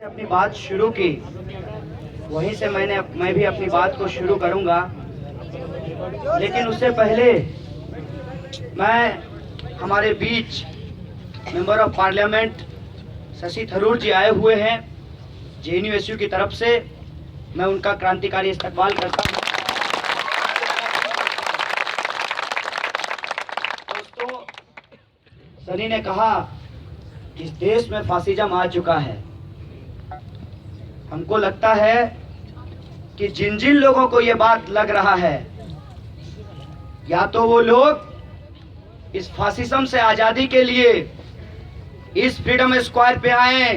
अपनी बात शुरू की, वहीं से मैं भी अपनी बात को शुरू करूंगा। लेकिन उससे पहले मैं हमारे बीच member of parliament Shashi Tharoor ji आए हुए हैं जेएनयू की तरफ से। मैं उनका क्रांतिकारी इस्तकबाल करता हूं। दोस्तों, सनी ने कहा कि इस देश में फासिज्म आ चुका है। हमको लगता है कि जिन जिन लोगों को ये बात लग रहा है, या तो वो लोग इस फासिज्म से आजादी के लिए इस फ्रीडम स्क्वायर पे आए,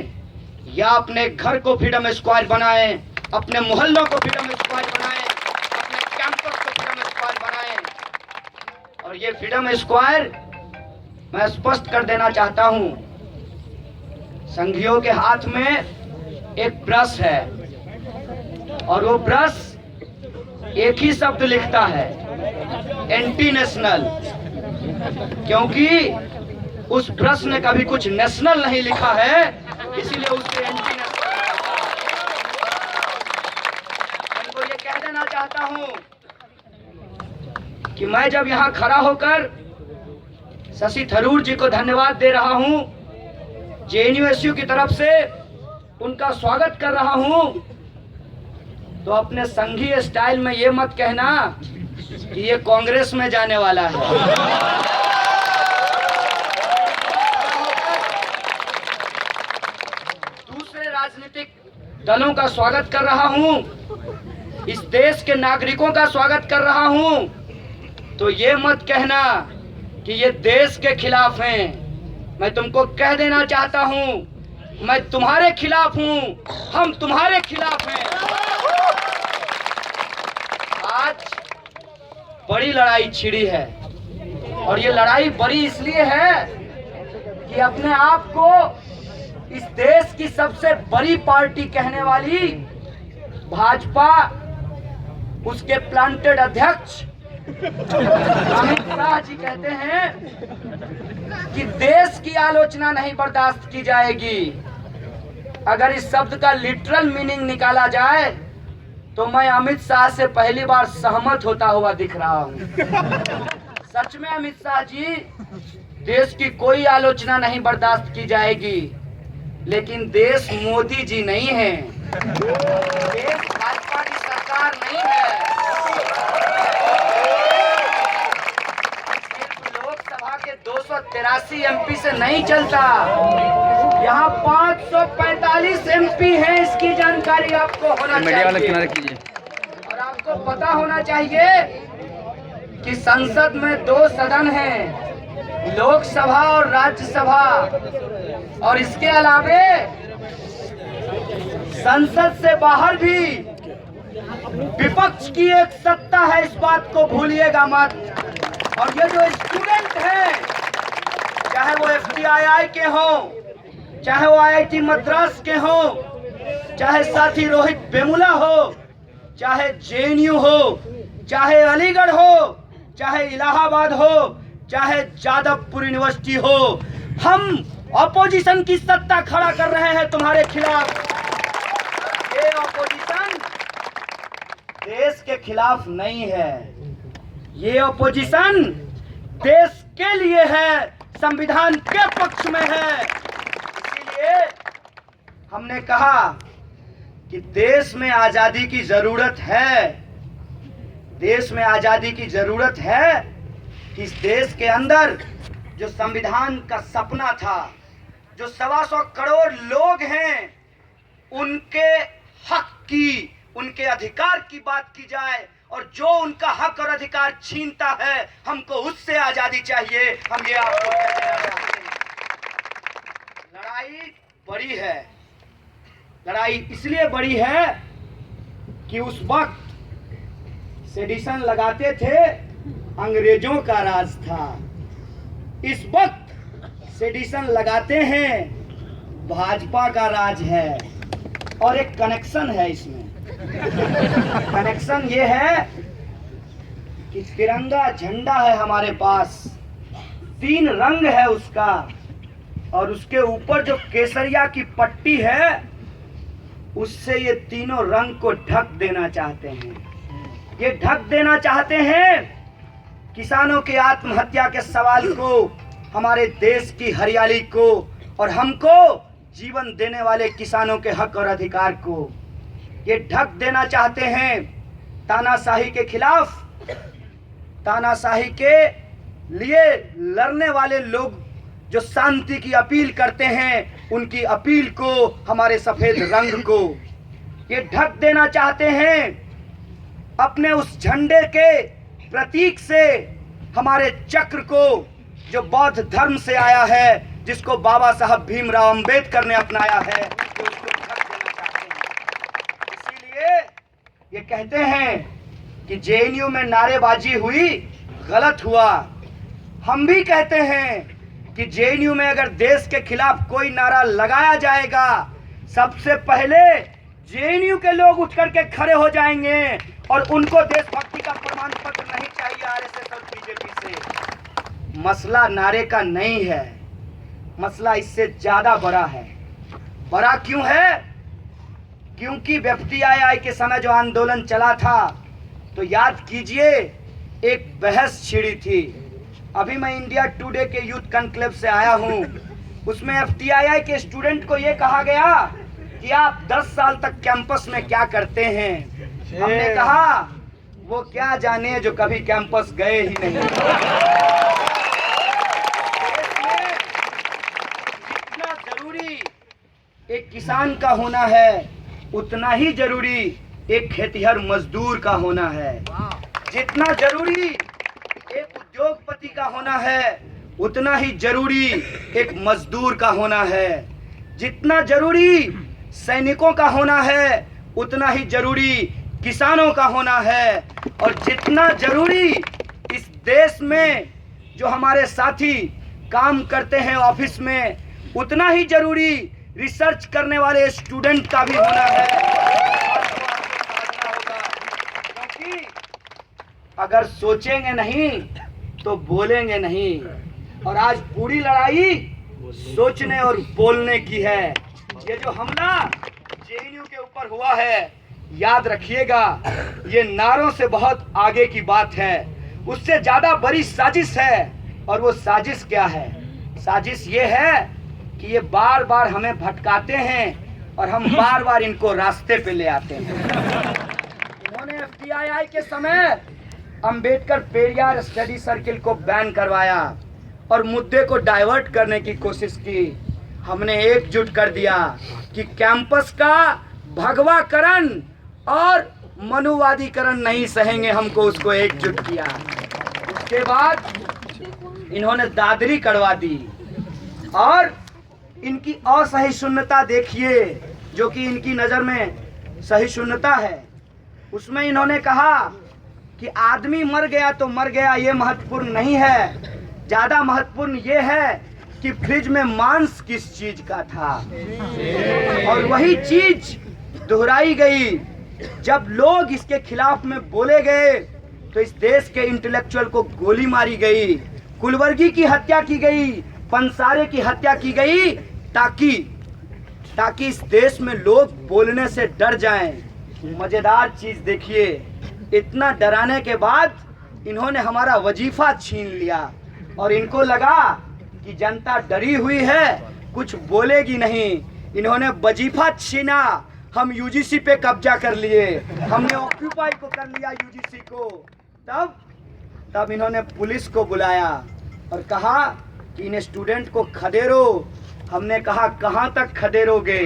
या अपने घर को फ्रीडम स्क्वायर बनाएं, अपने मोहल्लों को फ्रीडम स्क्वायर बनाएं, अपने कैंपस को फ्रीडम स्क्वायर बनाएं। और ये फ्रीडम स्क्वायर मैं स्पष्ट कर देना चाहता हूं, संघियों के हाथ में एक ब्रश है और वो ब्रश एक ही शब्द लिखता है, एंटी नेशनल। क्योंकि उस ब्रश ने कभी कुछ नेशनल नहीं लिखा है, इसीलिए उससे एंटी नेशनल। उनको ये कह देना चाहता हूं कि मैं जब यहां खड़ा होकर शशि थरूर जी को धन्यवाद दे रहा हूं, जेएनयू की तरफ से उनका स्वागत कर रहा हूं, तो अपने संघीय स्टाइल में ये मत कहना कि ये कांग्रेस में जाने वाला है। दूसरे राजनीतिक दलों का स्वागत कर रहा हूं, इस देश के नागरिकों का स्वागत कर रहा हूं, तो ये मत कहना कि ये देश के खिलाफ हैं। मैं तुमको कह देना चाहता हूं, मैं तुम्हारे खिलाफ हूं, हम तुम्हारे खिलाफ हैं। आज बड़ी लड़ाई छिड़ी है, और ये लड़ाई बड़ी इसलिए है कि अपने आप को इस देश की सबसे बड़ी पार्टी कहने वाली भाजपा, उसके प्लांटेड अध्यक्ष अमित शाह जी कहते हैं कि देश की आलोचना नहीं बर्दाश्त की जाएगी। अगर इस शब्द का लिटरल मीनिंग निकाला जाए तो मैं अमित शाह से पहली बार सहमत होता हुआ दिख रहा हूं। सच में अमित शाह जी, देश की कोई आलोचना नहीं बर्दाश्त की जाएगी, लेकिन देश मोदी जी नहीं है, देश भाजपा की सरकार नहीं है। सिर्फ लोकसभा के 283 एमपी से नहीं चलता, यहाँ 545 एमपी हैं, इसकी जानकारी आपको होना चाहिए। और आपको पता होना चाहिए कि संसद में 2 सदन हैं, लोकसभा और राज्यसभा, और इसके अलावे संसद से बाहर भी विपक्ष की एक सत्ता है, इस बात को भूलिएगा मत। और ये जो स्टूडेंट हैं, चाहे वो FTII के हों, चाहे वो IIT मद्रास के हो, चाहे साथी रोहित वेमुला हो, चाहे जेएनयू हो, चाहे अलीगढ़ हो, चाहे इलाहाबाद हो, चाहे जादवपुर यूनिवर्सिटी हो, हम ऑपोजिशन की सत्ता खड़ा कर रहे हैं तुम्हारे खिलाफ। ये ऑपोजिशन देश के खिलाफ नहीं है, ये ऑपोजिशन देश के लिए है, संविधान के पक्ष में है। हमने कहा कि देश में आजादी की जरूरत है, देश में आजादी की जरूरत है कि इस देश के अंदर जो संविधान का सपना था, जो 125 करोड़ लोग हैं, उनके हक की, उनके अधिकार की बात की जाए, और जो उनका हक और अधिकार छीनता है, हमको उससे आजादी चाहिए। हम ये आपको कह देना चाहते हैं। लड़ाई बड़ी है, लड़ाई इसलिए बड़ी है कि उस वक्त सेडिशन लगाते थे, अंग्रेजों का राज था। इस वक्त सेडिशन लगाते हैं, भाजपा का राज है। और एक कनेक्शन है इसमें, कनेक्शन ये है कि तिरंगा झंडा है हमारे पास, 3 रंग है उसका, और उसके ऊपर जो केसरिया की पट्टी है उससे ये तीनों रंग को ढक देना चाहते हैं। ये ढक देना चाहते हैं किसानों की आत्महत्या के सवाल को, हमारे देश की हरियाली को और हमको जीवन देने वाले किसानों के हक और अधिकार को। ये ढक देना चाहते हैं तानाशाही के खिलाफ, तानाशाही के लिए लड़ने वाले लोग जो शांति की अपील करते हैं, उनकी अपील को, हमारे सफेद रंग को। ये ढक देना चाहते हैं अपने उस झंडे के प्रतीक से हमारे चक्र को, जो बौद्ध धर्म से आया है, जिसको बाबा साहब भीमराव अंबेडकर ने अपनाया है, तो उसको ढक देना चाहते हैं। इसीलिए ये कहते हैं कि जेएनयू में नारेबाजी हुई, गलत हुआ। हम भी कहते हैं कि जेएनयू में अगर देश के खिलाफ कोई नारा लगाया जाएगा, सबसे पहले जेएनयू के लोग उठ करके खड़े हो जाएंगे और उनको देशभक्ति का प्रमाण पत्र नहीं चाहिए आरएसएस और बीजेपी से। मसला नारे का नहीं है, मसला इससे ज्यादा बड़ा है। बड़ा क्यों है? क्योंकि एफटीआई के समय जो आंदोलन चला था, तो याद कीजिए एक बहस छिड़ी थी। अभी मैं इंडिया टुडे के यूथ कॉन्क्लेव से आया हूं, उसमें एफटीआई के स्टूडेंट को यह कहा गया कि आप 10 साल तक कैंपस में क्या करते हैं। हमने कहा वो क्या जाने जो कभी कैंपस गए ही नहीं। जितना जरूरी एक किसान का होना है, उतना ही जरूरी एक खेतिहर मजदूर का होना है। जितना जरूरी एक उद्योगपति का होना है, उतना ही जरूरी एक मजदूर का होना है। जितना जरूरी सैनिकों का होना है, उतना ही जरूरी किसानों का होना है। और जितना जरूरी इस देश में जो हमारे साथी काम करते हैं ऑफिस में, उतना ही जरूरी रिसर्च करने वाले स्टूडेंट का भी होना है। क्योंकि अगर सोचेंगे नहीं तो बोलेंगे नहीं, और आज पूरी लड़ाई सोचने और बोलने की है। ये जो हमला जेएनयू के ऊपर हुआ है, याद रखिएगा, ये नारों से बहुत आगे की बात है, उससे ज्यादा बड़ी साजिश है। और वो साजिश क्या है? साजिश ये है कि ये बार बार हमें भटकाते हैं और हम बार बार इनको रास्ते पे ले आते हैं। उन्होंने एफटीआई के समय अंबेडकर पेरियार स्टडी सर्किल को बैन करवाया और मुद्दे को डाइवर्ट करने की कोशिश की। हमने एकजुट कर दिया कि कैंपस का भगवाकरण और मनुवादीकरण नहीं सहेंगे, हमको उसको एकजुट किया। उसके बाद इन्होंने दादरी करवा दी और इनकी असहिष्णुता देखिए, जो कि इनकी नजर में सहिष्णुता है। उसमें इन्होंने कहा कि आदमी मर गया तो मर गया, ये महत्वपूर्ण नहीं है। ज्यादा महत्वपूर्ण ये है कि फ्रिज में मांस किस चीज का था। और वही चीज दोहराई गई जब लोग इसके खिलाफ में बोले गए, तो इस देश के इंटेलेक्चुअल को गोली मारी गई, कुलवर्गी की हत्या की गई, पंसारे की हत्या की गई, ताकि इस देश में लोग बोलने से डर जाएं। मजेदार चीज देखिए, इतना डराने के बाद इन्होंने हमारा वजीफा छीन लिया और इनको लगा कि जनता डरी हुई है, कुछ बोलेगी नहीं। इन्होंने वजीफा छीना, हम यूजीसी पे कब्जा कर लिए, हमने ऑक्यूपाई को कर लिया यूजीसी को। तब इन्होंने पुलिस को बुलाया और कहा कि इन स्टूडेंट को खदेरो। हमने कहा कहाँ तक खदेरोगे?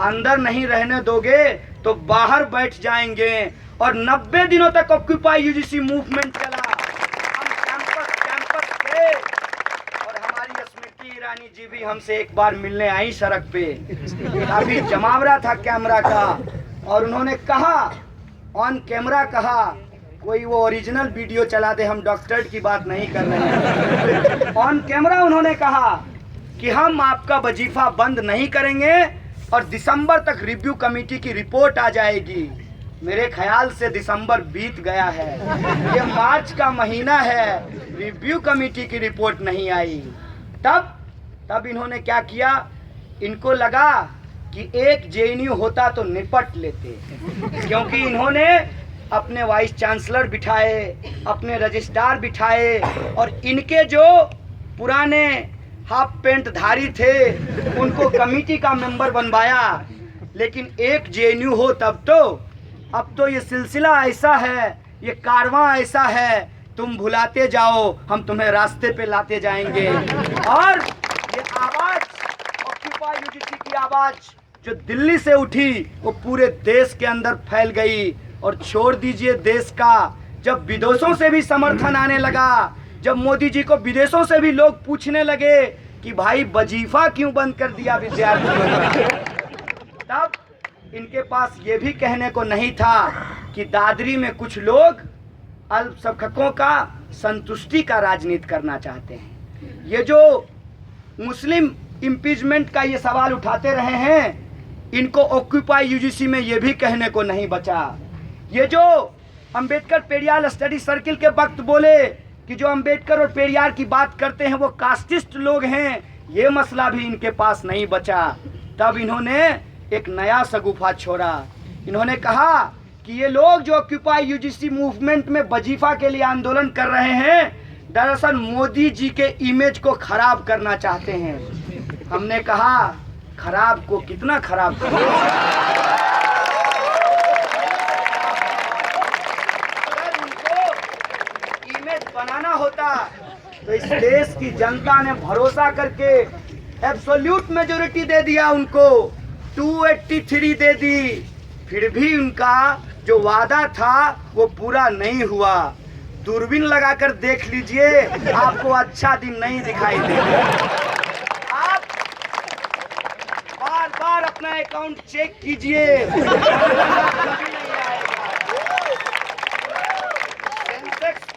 अंदर नहीं रहने दोगे तो बाहर बैठ जाएंगे। और 90 दिनों तक ऑक्यूपाई यूजीसी मूवमेंट चला। हम कैंपस गए और हमारी स्मृति ईरानी जी भी हमसे एक बार मिलने आई सड़क पे। काफी जमावड़ा था कैमरा का, और उन्होंने कहा, ऑन कैमरा कहा, कोई वो ओरिजिनल वीडियो चला दे, हम डॉक्टर की बात नहीं कर रहे हैं। ऑन कैमरा उन्होंने कहा कि हम आपका वजीफा बंद नहीं करेंगे और दिसंबर तक रिव्यू कमेटी की रिपोर्ट आ जाएगी। मेरे ख्याल से दिसंबर बीत गया है, ये मार्च का महीना है, रिव्यू कमेटी की रिपोर्ट नहीं आई। तब इन्होंने क्या किया? इनको लगा कि एक जेएनयू होता तो निपट लेते, क्योंकि इन्होंने अपने वाइस चांसलर बिठाए, अपने रजिस्ट्रार बिठाए, और इनके जो पुराने हाफ पेंट धारी थे उनको कमेटी का मेंबर बनवाया। लेकिन एक जेएनयू हो तब तो, अब तो ये सिलसिला ऐसा है, ये कारवां ऐसा है, तुम भुलाते जाओ हम तुम्हें रास्ते पे लाते जाएंगे। और ये आवाज, ऑक्यूपाई यूजीसी की आवाज जो दिल्ली से उठी वो पूरे देश के अंदर फैल गई। और छोड़ दीजिए देश का, जब विदेशों से भी समर्थन आने लगा, जब मोदी जी को विदेशों से भी लोग पूछने लगे कि भाई वजीफा क्यों बंद कर दिया विद्यार्थियों ने, तब इनके पास ये भी कहने को नहीं था कि दादरी में कुछ लोग अल्पसंख्यकों का संतुष्टि का राजनीति करना चाहते हैं। ये जो मुस्लिम इम्पीचमेंट का ये सवाल उठाते रहे हैं, इनको ऑक्यूपाई यूजीसी में ये भी कहने को नहीं बचा। ये जो अंबेडकर पेरियार स्टडी सर्किल के वक्त बोले कि जो अंबेडकर और पेरियार की बात करते हैं वो कास्टिस्ट लोग हैं, ये मसला भी इनके पास नहीं बचा। तब इन्होंने एक नया सगुफा छोड़ा। इन्होंने कहा कि ये लोग जो ऑक्यूपाई यूजीसी मूवमेंट में वजीफा के लिए आंदोलन कर रहे हैं, दरअसल मोदी जी के इमेज को खराब करना चाहते हैं। हमने कहा खराब को कितना खराब बनाना होता तो इस देश की जनता ने भरोसा करके एब्सोल्यूट मेजोरिटी दे दिया उनको, 283 दे दी, फिर भी उनका जो वादा था वो पूरा नहीं हुआ। दूरबीन लगाकर देख लीजिए, आपको अच्छा दिन नहीं दिखाई देगा। आप बार बार अपना अकाउंट चेक कीजिए,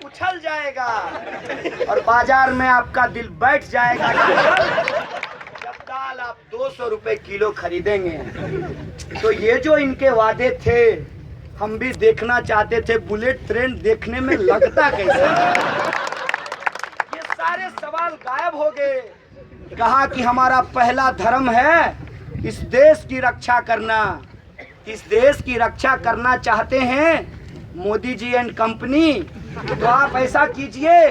उछल जाएगा और बाजार में आपका दिल बैठ जाएगा। जब दाल आप 200 रुपए किलो खरीदेंगे, तो ये जो इनके वादे थे हम भी देखना चाहते थे, बुलेट ट्रेन देखने में लगता कैसा। ये सारे सवाल गायब हो गए। कहा कि हमारा पहला धर्म है इस देश की रक्षा करना। इस देश की रक्षा करना चाहते हैं मोदी जी एंड कंपनी, तो आप ऐसा कीजिए,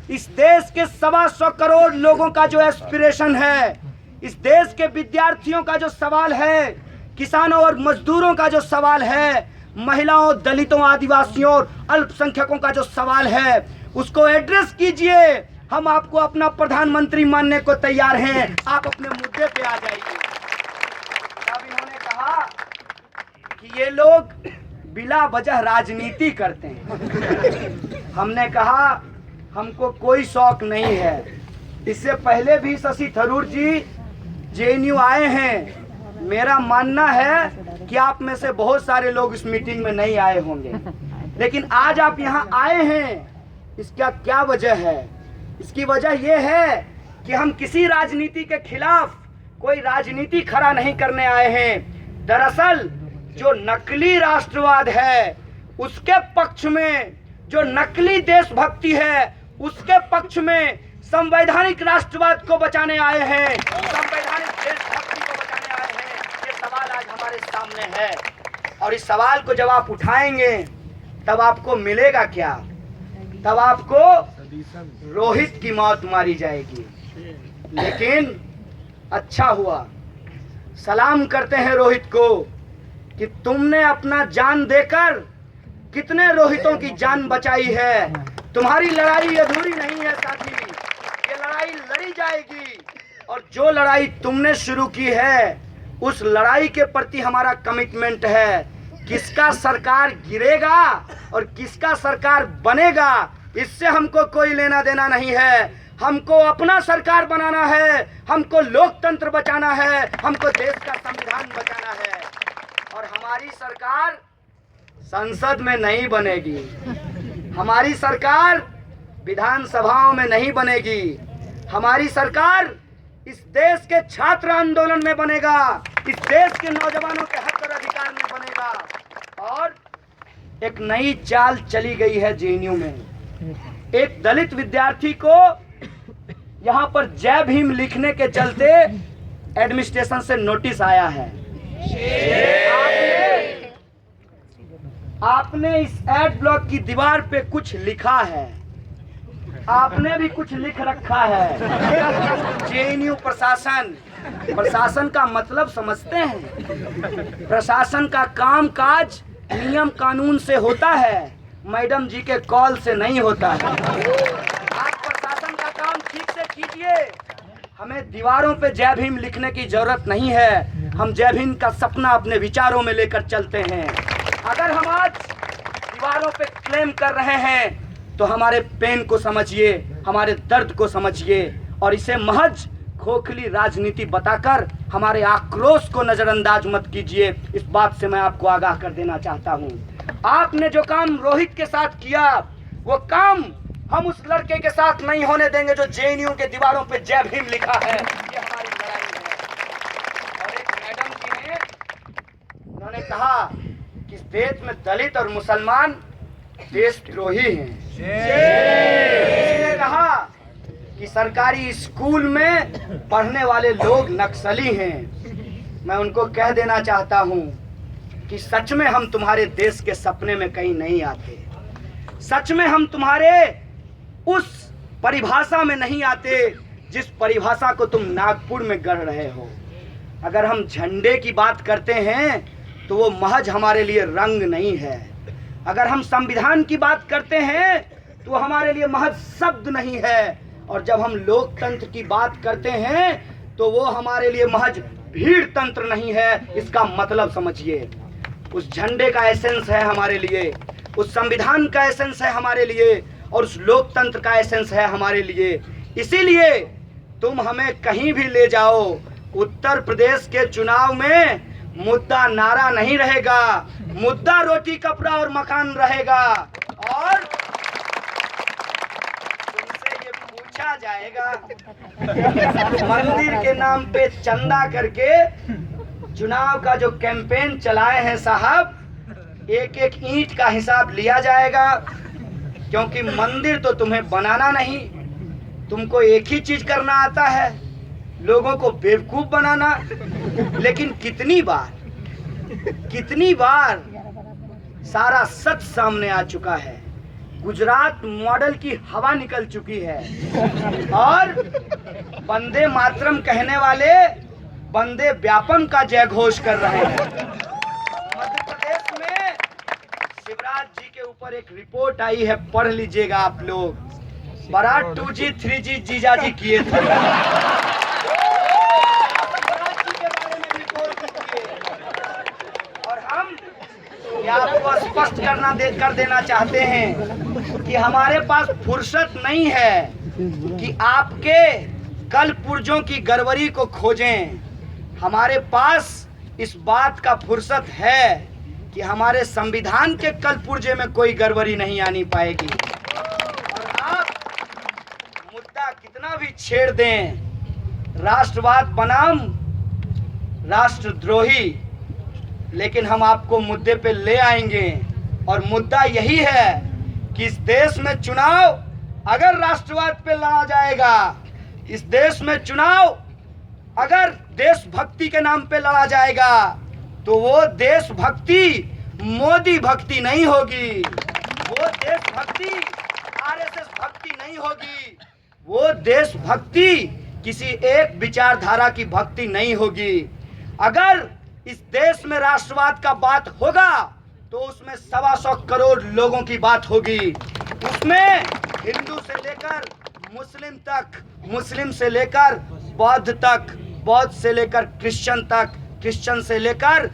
इस देश के 125 करोड़ लोगों का जो एस्पिरेशन है, इस देश के विद्यार्थियों का जो सवाल है, किसानों और मजदूरों का जो सवाल है, महिलाओं, दलितों, आदिवासियों और अल्पसंख्यकों का जो सवाल है, उसको एड्रेस कीजिए। हम आपको अपना प्रधानमंत्री मानने को तैयार हैं, आप अपने मुद्दे पे आ जाइए। तब इन्होंने कहा कि ये लोग बिला वजह राजनीति करते हैं। हमने कहा हमको कोई शौक नहीं है। इससे पहले भी शशि थरूर जी जेएनयू आए हैं। मेरा मानना है कि आप में से बहुत सारे लोग इस मीटिंग में नहीं आए होंगे, लेकिन आज आप यहाँ आए हैं। इसका क्या वजह है? इसकी वजह यह है कि हम किसी राजनीति के खिलाफ कोई राजनीति खड़ा नहीं करने आए हैं। दरअसल जो नकली राष्ट्रवाद है उसके पक्ष में, जो नकली देशभक्ति है उसके पक्ष में संवैधानिक राष्ट्रवाद को बचाने आए हैं, संवैधानिक देशभक्ति को बचाने आए हैं। ये सवाल आज हमारे सामने है, और इस सवाल को जब आप उठाएंगे तब आपको मिलेगा क्या? तब आपको रोहित की मौत मारी जाएगी। लेकिन अच्छा हुआ, सलाम करते हैं रोहित को कि तुमने अपना जान देकर कितने रोहितों की जान बचाई है। तुम्हारी लड़ाई अधूरी नहीं है साथी, ये लड़ाई लड़ी जाएगी। और जो लड़ाई तुमने शुरू की है उस लड़ाई के प्रति हमारा कमिटमेंट है। किसका सरकार गिरेगा और किसका सरकार बनेगा, इससे हमको कोई लेना देना नहीं है। हमको अपना सरकार बनाना है, हमको लोकतंत्र बचाना है, हमको देश का संविधान बचाना है। और हमारी सरकार संसद में नहीं बनेगी, हमारी सरकार विधानसभाओं में नहीं बनेगी, हमारी सरकार इस देश के छात्र आंदोलन में बनेगा, इस देश के नौजवानों के हक और अधिकार में बनेगा। और एक नई चाल चली गई है जेएनयू में। एक दलित विद्यार्थी को यहाँ पर जय भीम लिखने के चलते एडमिनिस्ट्रेशन से नोटिस आया है। आपने इस एड ब्लॉक की दीवार पे कुछ लिखा है, आपने भी कुछ लिख रखा है। जेएनयू प्रशासन, प्रशासन का मतलब समझते हैं? प्रशासन का काम काज नियम कानून से होता है, मैडम जी के कॉल से नहीं होता है। आप प्रशासन का काम ठीक से कीजिए। हमें दीवारों पे जय भीम लिखने की जरूरत नहीं है, हम जय भीम का सपना अपने विचारों में लेकर चलते हैं। अगर हम आज दीवारों पे क्लेम कर रहे हैं तो हमारे पेन को समझिए, हमारे दर्द को समझिए, और इसे महज खोखली राजनीति बताकर हमारे आक्रोश को नजरअंदाज मत कीजिए। इस बात से मैं आपको आगाह कर देना चाहता हूं। आपने जो काम रोहित के साथ किया, वो काम हम उस लड़के के साथ नहीं होने देंगे जो जेएनयू के दीवारों पे जय भीम लिखा है। ये हमारी लड़ाई है। और एक मैडम जी ने, उन्होंने कहा कि इस देश में दलित और मुसलमान देशद्रोही हैं। किसी ने कहा कि सरकारी स्कूल में पढ़ने वाले लोग नक्सली हैं। मैं उनको कह देना चाहता हूं कि सच में हम तुम्हारे देश के सपने में कहीं नहीं आते, सच में हम तुम्हारे उस परिभाषा में नहीं आते जिस परिभाषा को तुम नागपुर में गढ़ रहे हो। अगर हम झंडे की बात करते हैं तो वो महज हमारे लिए रंग नहीं है। अगर हम संविधान की बात करते हैं तो हमारे लिए महज शब्द नहीं है। और जब हम लोकतंत्र की बात करते हैं तो वो हमारे लिए महज भीड़ तंत्र नहीं है। इसका मतलब समझिए। उस झंडे का एसेंस है हमारे लिए, उस संविधान का एसेंस है हमारे लिए, और उस लोकतंत्र का एसेंस है हमारे लिए। इसीलिए तुम हमें कहीं भी ले जाओ, उत्तर प्रदेश के चुनाव में मुद्दा नारा नहीं रहेगा, मुद्दा रोटी कपड़ा और मकान रहेगा। और तुमसे ये पूछा जाएगा, मंदिर के नाम पे चंदा करके चुनाव का जो कैंपेन चलाए हैं साहब, एक एक ईंट का हिसाब लिया जाएगा। क्योंकि मंदिर तो तुम्हें बनाना नहीं, तुमको एक ही चीज करना आता है, लोगों को बेवकूफ बनाना। लेकिन कितनी बार सारा सच सामने आ चुका है। गुजरात मॉडल की हवा निकल चुकी है और वंदे मातरम कहने वाले वंदे व्यापम का जय घोष कर रहे हैं। मध्य प्रदेश में शिवराज जी के ऊपर एक रिपोर्ट आई है, पढ़ लीजिएगा आप लोग। बड़ा 2G 3G जीजा जी किए थे। और हम आपको स्पष्ट कर देना चाहते हैं कि हमारे पास फुर्सत नहीं है कि आपके कल पुर्जों की गड़बड़ी को खोजें। हमारे पास इस बात का फुर्सत है कि हमारे संविधान के कल पुर्जे में कोई गड़बड़ी नहीं आनी पाएगी। और आप मुद्दा कितना भी छेड़ दें, राष्ट्रवाद बनाम राष्ट्रद्रोही, लेकिन हम आपको मुद्दे पे ले आएंगे। और मुद्दा यही है कि इस देश में चुनाव अगर राष्ट्रवाद पे लड़ा जाएगा, इस देश में चुनाव अगर देशभक्ति के नाम पे लड़ा जाएगा, तो वो देशभक्ति मोदी भक्ति नहीं होगी, वो देशभक्ति आरएसएस भक्ति नहीं होगी, वो देशभक्ति किसी एक विचारधारा की भक्ति नहीं होगी। अगर इस देश में राष्ट्रवाद का बात होगा तो उसमें 125 करोड़ लोगों की बात होगी। उसमें हिंदू से लेकर मुस्लिम तक, मुस्लिम से लेकर बौद्ध तक, बौद्ध से लेकर क्रिश्चियन तक, क्रिश्चियन से लेकर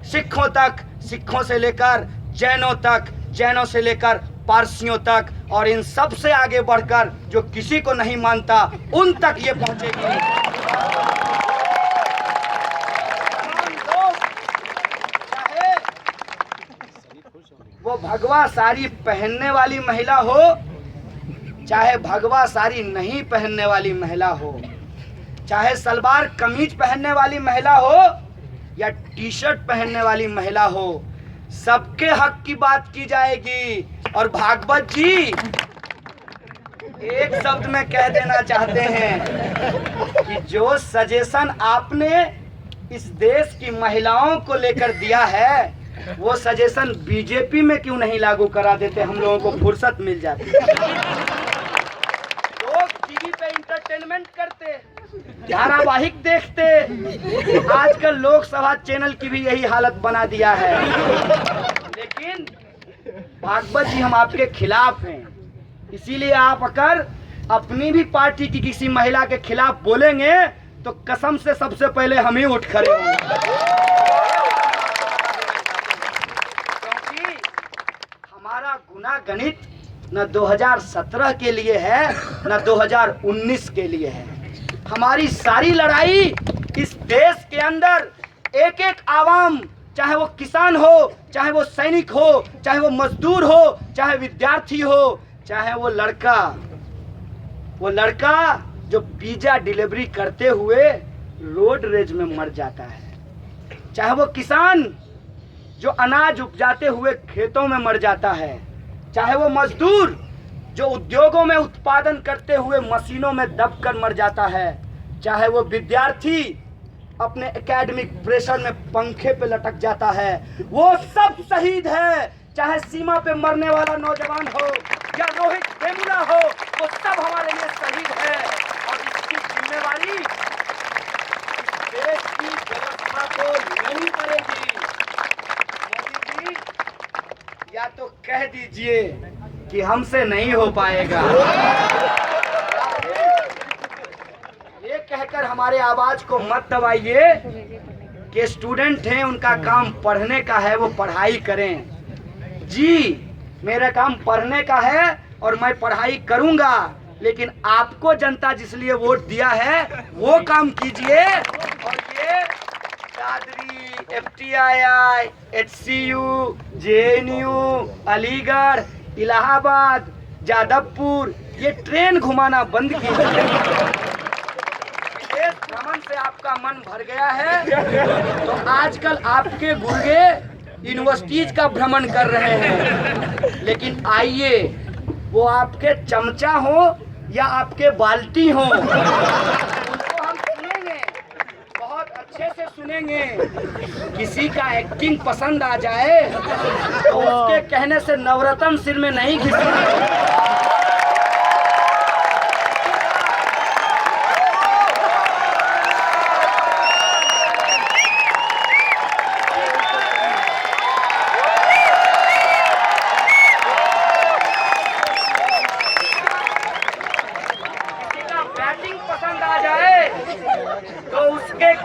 सिखों तक, सिखों से लेकर जैनों तक, जैनों से लेकर पारसियों तक, और इन सब से आगे बढ़कर जो किसी को नहीं मानता उन तक ये पहुंचेगी। वो भगवा साड़ी पहनने वाली महिला हो, चाहे भगवा साड़ी नहीं पहनने वाली महिला हो, चाहे सलवार कमीज पहनने वाली महिला हो या टी शर्ट पहनने वाली महिला हो, सबके हक की बात की जाएगी। और भागवत जी एक शब्द में कह देना चाहते हैं कि जो सजेशन आपने इस देश की महिलाओं को लेकर दिया है, वो सजेशन बीजेपी में क्यों नहीं लागू करा देते, हम लोगों को फुर्सत मिल जाती। लोग टीवी पे इंटरटेनमेंट करते, धारावाहिक देखते, आजकल लोकसभा चैनल की भी यही हालत बना दिया है। लेकिन भागवत जी, हम आपके खिलाफ हैं, इसीलिए आप अगर अपनी भी पार्टी की किसी महिला के खिलाफ बोलेंगे तो कसम से सबसे पहले हम ही उठ खड़े होंगे, क्योंकि हमारा गुना गणित न 2017 के लिए है न 2019 के लिए है। हमारी सारी लड़ाई इस देश के अंदर एक एक आवाम, चाहे वो किसान हो, चाहे वो सैनिक हो, चाहे वो मजदूर हो, चाहे विद्यार्थी हो, चाहे वो लड़का जो पिज्जा डिलीवरी करते हुए रोड रेज में मर जाता है, चाहे वो किसान जो अनाज उपजाते हुए खेतों में मर जाता है, चाहे वो मजदूर जो उद्योगों में उत्पादन करते हुए मशीनों में दबकर मर जाता है, चाहे वो विद्यार्थी अपने एकेडमिक प्रेशर में पंखे पे लटक जाता है, वो सब शहीद है। चाहे सीमा पे मरने वाला नौजवान हो या रोहित वेमुला हो, वो सब हमारे लिए शहीद है। और इसकी जिम्मेवारी इस देश की व्यवस्था को लेनी पड़ेगी। मोदी जी, या तो कह दीजिए कि हमसे नहीं हो पाएगा, ये कहकर हमारे आवाज को मत दबाइए कि स्टूडेंट हैं, उनका काम पढ़ने का है, वो पढ़ाई करें। जी, मेरा काम पढ़ने का है और मैं पढ़ाई करूंगा, लेकिन आपको जनता जिसलिए वोट दिया है वो काम कीजिए। और ये Dadri, FTII, HCU, JNU, Aligarh, Allahabad, Jadavpur, ये ट्रेन घुमाना बंद कीजिए। विदेश भ्रमण से आपका मन भर गया है तो आजकल आपके गुर्गे यूनिवर्सिटीज का भ्रमण कर रहे हैं। लेकिन आइए, वो आपके चमचा हो या आपके बाल्टी हो, उनको हम सुनेंगे, बहुत अच्छे से सुनेंगे। किसी का एक्टिंग पसंद आ जाए तो उसके कहने से नवरत्न सिर में नहीं घिसना।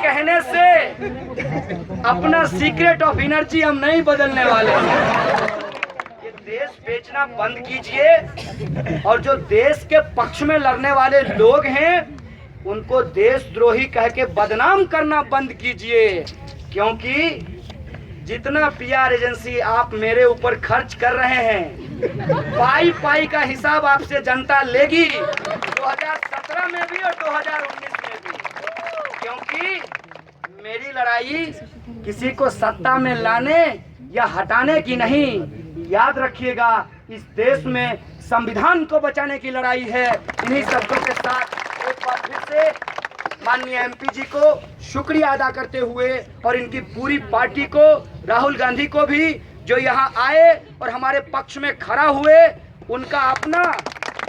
कहने से अपना सीक्रेट ऑफ एनर्जी हम नहीं बदलने वाले हैं। ये देश बेचना बंद कीजिए और जो देश के पक्ष में लड़ने वाले लोग हैं उनको देशद्रोही कह के बदनाम करना बंद कीजिए, क्योंकि जितना PR एजेंसी आप मेरे ऊपर खर्च कर रहे हैं, पाई पाई का हिसाब आपसे जनता लेगी, 2017 में भी और 2019 में भी। क्योंकि मेरी लड़ाई किसी को सत्ता में लाने या हटाने की नहीं, याद रखिएगा, इस देश में संविधान को बचाने की लड़ाई है। इन्हीं शब्दों के साथ एक बार फिर से माननीय MP जी को शुक्रिया अदा करते हुए और इनकी पूरी पार्टी को, राहुल गांधी को भी जो यहाँ आए और हमारे पक्ष में खड़ा हुए, उनका अपना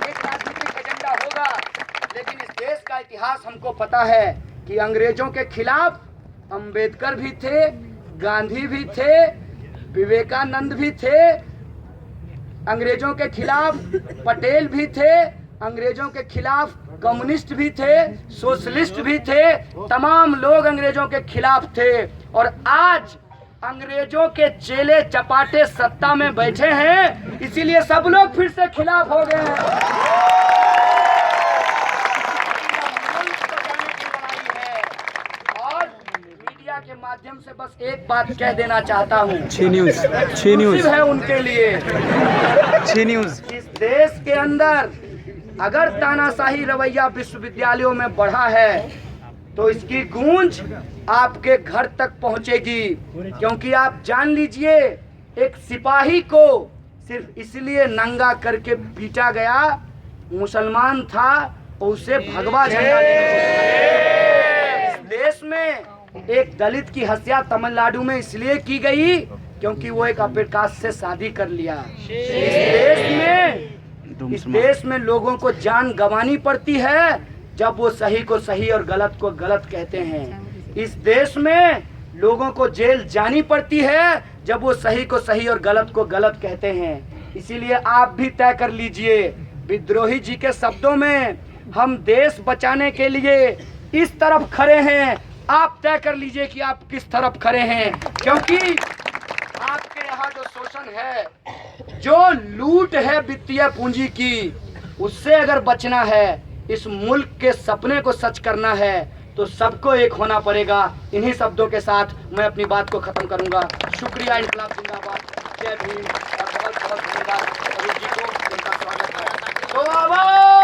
एक राजनीतिक एजेंडा होगा, लेकिन इस देश का इतिहास हमको पता है कि अंग्रेजों के खिलाफ अंबेडकर भी थे, गांधी भी थे, विवेकानंद भी थे, अंग्रेजों के खिलाफ पटेल भी थे, अंग्रेजों के खिलाफ कम्युनिस्ट भी थे, सोशलिस्ट भी थे, तमाम लोग अंग्रेजों के खिलाफ थे। और आज अंग्रेजों के चेले चपाटे सत्ता में बैठे हैं, इसीलिए सब लोग फिर से खिलाफ हो गए हैं। के माध्यम से बस एक बात कह देना चाहता हूँ, अच्छी न्यूज़ है उनके लिए। अच्छी न्यूज़, इस देश के अंदर अगर तानाशाही रवैया विश्वविद्यालयों में बढ़ा है तो इसकी गूंज आपके घर तक पहुंचेगी, क्योंकि आप जान लीजिए, एक सिपाही को सिर्फ इसलिए नंगा करके पीटा गया, मुसलमान था, और उसे भगवा झंडा लेने को। इस देश में एक दलित की हत्या तमिलनाडु में इसलिए की गई क्योंकि वो एक अपर कास्ट से शादी कर लिया। इस देश में लोगों को जान गंवानी पड़ती है जब वो सही को सही और गलत को गलत कहते हैं। इस देश में लोगों को जेल जानी पड़ती है जब वो सही को सही और गलत को गलत कहते हैं। इसीलिए आप भी तय कर लीजिए, विद्रोही जी के शब्दों में, हम देश बचाने के लिए इस तरफ खड़े हैं। आप तय कर लीजिए कि आप किस तरफ खड़े हैं, क्योंकि आपके यहाँ जो शोषण है, जो लूट है वित्तीय पूंजी की, उससे अगर बचना है, इस मुल्क के सपने को सच करना है, तो सबको एक होना पड़ेगा। इन्हीं शब्दों के साथ मैं अपनी बात को खत्म करूंगा। शुक्रिया। इंकलाब जिंदाबाद, जय भीम और बहुत बहुत धन्यवाद अरुण जी को, उनका स्वागत है। तो आवाज